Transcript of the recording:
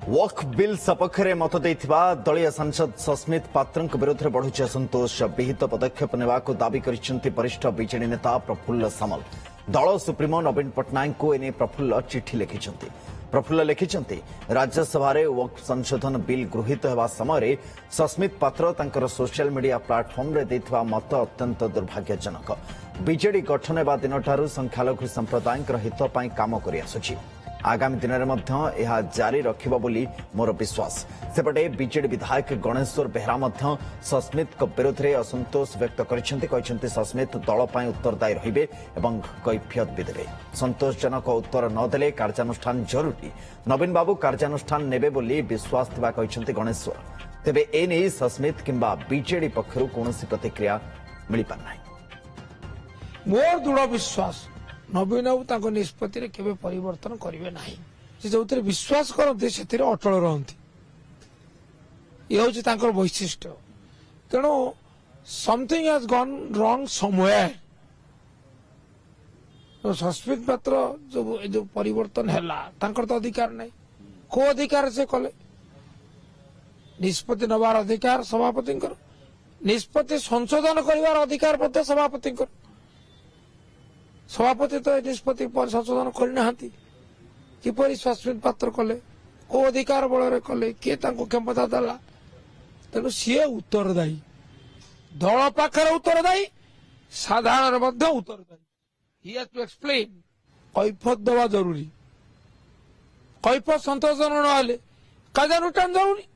वक्फ bill सपक्ष मत देथिबा दलीय सांसद सस्मित पात्रଙ୍କ विरोध में बढ़ुचे असंतोष विहित पदक्षेप नेबाको दाबी करिसेंति वरिष्ठ बीजेडी नेता प्रफुल्ल सामल। दल सुप्रीमो नवीन पट्टनायक को एने प्रफुल्ल चिठी लिखिसेंति। प्रफुल्ल लिखिसेंति राज्यसभा रे वक्फ संशोधन बिल गृहीत हेबा समय सस्मित पात्र तांकर सोशल मीडिया प्लेटफॉर्म रे देथिबा मत अत्यंत दुर्भाग्यजनक। बीजेडी गठन हेबा दिनठारु संख्यालघु संप्रदायक हित पई काम करि आसुछि। आगामी दिन में जारी रखिबा बोली मोर विश्वास। सेपटे बीजेडी विधायक गणेश्वर बेहरा सस्मित विरोध में असंतोष व्यक्त करछन्ति। सस्मित दल पर उत्तरदायी रहिबे एवं कैफियत भी देबे। संतोषजनक उत्तर नदेले कार्यानुष्ठान जरूरी। नवीन बाबू कार्यानुष्ठान नेबे बोली विश्वास थिबा कहछन्ति गणेश्वर। तेबे एने सस्मित किंबा बीजेडी पक्षरु कोनोसी प्रतिक्रिया मिली पार नाही। मोर दृढ़ विश्वास नवीन बाबू निष्पत्ति केवे परिवर्तन करेंगे ना। जो विश्वास करते से अटल रहती ये हूँ वैशिष्ट्य। तेणु something has gone wrong somewhere. Sasmit पात्र जो परिवर्तन है तो अधिकार नहीं। को अधिकार से कले निष्पत्ति नबार अधिकार सभापति निष्पत्ति संशोधन कर अधिकार सभापति सभापति तो निष्पत्ति पर संशोधन करना किपरि सस्मित पात्र कले को अधिकार बल कले किए क्षमता देला। तेणु सी उत्तरदायी दल पाखर उत्तरदायी साधारण उत्तरदायी। ही हैज टू एक्सप्लेन कैफत देवा जरूरी। कैफत संतोषजनक न कार्यानुष्ठान जरूरी।